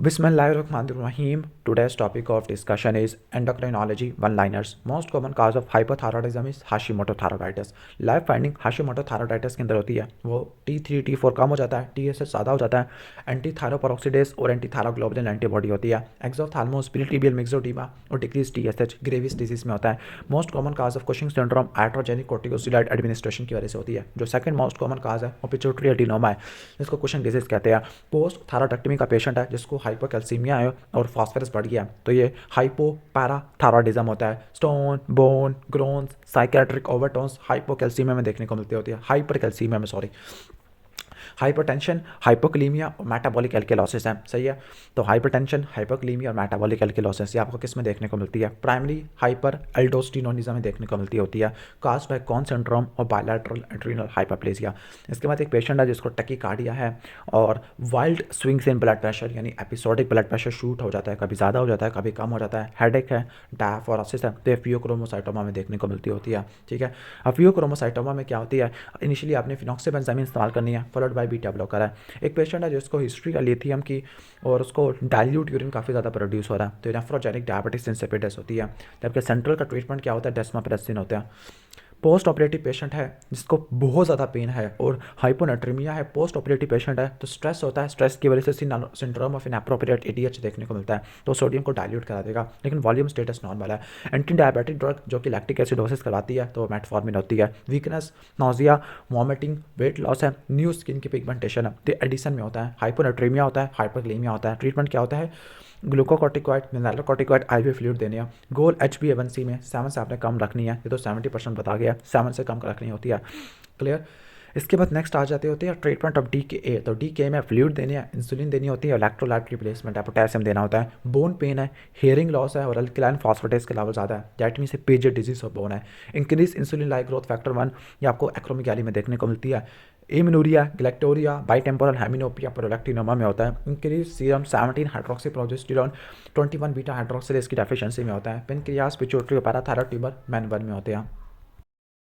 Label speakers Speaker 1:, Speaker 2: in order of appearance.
Speaker 1: Bismillahirrahmanirrahim. Today's topic of discussion is endocrinology one-liners. Most common cause of hypothyroidism is Hashimoto thyroiditis. Life finding Hashimoto thyroiditis के अंदर होती है, वो T3 T4 कम हो जाता है, TSH ज़्यादा हो जाता है, एंटी थायरोपेरोक्सिडेज और एंटी थायरोग्लोबुलिन एंटीबॉडी होती है, एक्सोथैल्मोस पीरिटिबियल मिक्सोडीमा और डिक्रीज TSH ग्रेविस डिजीज में होता है। Most common cause of Cushing syndrome iatrogenic corticosteroid administration की वजह से होती है। जो सेकंड मोस्ट कॉमन काज है वो पिट्यूटरी एडिनोमा है, जिसको कुशिंग डिजीज कहते हैं। पोस्ट थायरॉइडेक्टमी का पेशेंट है जिसको हाइपोकैल्सीमिया है और फास्फोरस बढ़ गया, तो ये हाइपोपैराथायरॉइडिज्म होता है। Stone, bone, groans, psychiatric overtones hypocalcaemia में देखने को मिलती होती है, हाइपरकैल्सीमिया में, सॉरी। हाइपरटेंशन, हाइपोक्लीमिया और मेटाबॉलिक एल्केलोसिस है, सही है। तो हाइपरटेंशन, हाइपोक्लीमिया और मेटाबॉलिक एल्केलोसिस ये आपको किस में देखने को मिलती है? प्राइमरी हाइपर एल्डोस्टेरोनिज्म में देखने को मिलती होती है, कास्ड बाय कॉन सिंड्रोम और बायलैटरल एड्रीनल हाइपरप्लेसिया। इसके बाद एक पेशेंट है जिसको टकीकार्डिया है और wild swings in blood pressure, यानी एपिसोडिक ब्लड प्रेशर शूट हो जाता है, कभी ज़्यादा हो जाता है, कभी कम हो जाता है, हेडेक है, डायफोरासिस है, तो फियोक्रोमोसाइटोमा में देखने को मिलती होती है, ठीक है। अब फियोक्रोमोसाइटोमा में क्या होती है? इनिशियली आपने फिनॉक्सीबेंजामीन इस्तेमाल करनी है, फॉलोड बाय बीटा ब्लॉकर है। एक पेशेंट है जिसको हिस्ट्री है लिथियम की और उसको डाइल्यूट यूरिन काफ़ी ज़्यादा प्रोड्यूस हो रहा है, तो नेफ्रोजेनिक डायबिटीज इंसिपिडस होती है। जबकि सेंट्रल का ट्रीटमेंट क्या होता है? डेस्माप्रेसिन होता है। पोस्ट ऑपरेटिव पेशेंट है जिसको बहुत ज़्यादा पेन है और हाइपोनेट्रीमिया है, पोस्ट ऑपरेटिव पेशेंट है, तो स्ट्रेस होता है, स्ट्रेस की वजह से सिंड्रोम ऑफ इनएप्रोप्रिएट ADH देखने को मिलता है, तो सोडियम को डाइल्यूट करा देगा, लेकिन वॉल्यूम स्टेटस नॉर्मल है। एंटी डायबिटिक ड्रग जो कि लैक्टिक एसिडोसिस करवाती है, तो मेटफॉर्मिन होती है। Weakness, nausea, vomiting, weight loss है, न्यू स्किन की पिगमेंटेशन है, तो एडिसन में होता है, हाइपोनेट्रीमिया होता है, हाइपरग्लीमिया होता है। ट्रीटमेंट क्या होता है? ग्लूकोकॉर्टिकॉइड, मिनरलोकॉर्टिकॉइड, IV फ्लूइड देने हैं। गोल HbA1c में 7 से आपने कम रखनी है, ये तो 70% बता गया, 7 से कम रखनी होती है, क्लियर। इसके बाद नेक्स्ट आ जाते होते हैं ट्रीटमेंट ऑफ DKA। तो DKA में फ्लूइड देनी है, इंसुलिन देनी होती है, इलेक्ट्रोलाइट रिप्लेसमेंट है, पोटेशियम देना होता है। बोन पेन है, हेयरिंग लॉस है और अल्कलाइन फॉस्फेटेस के लेवल ज़्यादा है, दैट मीन से पेजेड डिजीज ऑफ बोन है। Increase insulin like growth factor 1 ये आपको एक्रोमेगाली में देखने को मिलती है। एमिनूरिया, गैलेक्टोरिया, बाइटेम्पोरल हेमिनोपिया प्रोलैक्टिनोमा में होता है। Increase serum 17 hydroxy progesterone 21 beta hydroxylase की डेफिशिएंसी में होता है। पेनक्रियास, पिट्यूटरी और पैराथायरॉइड ट्यूबर मैन 1 में होते हैं।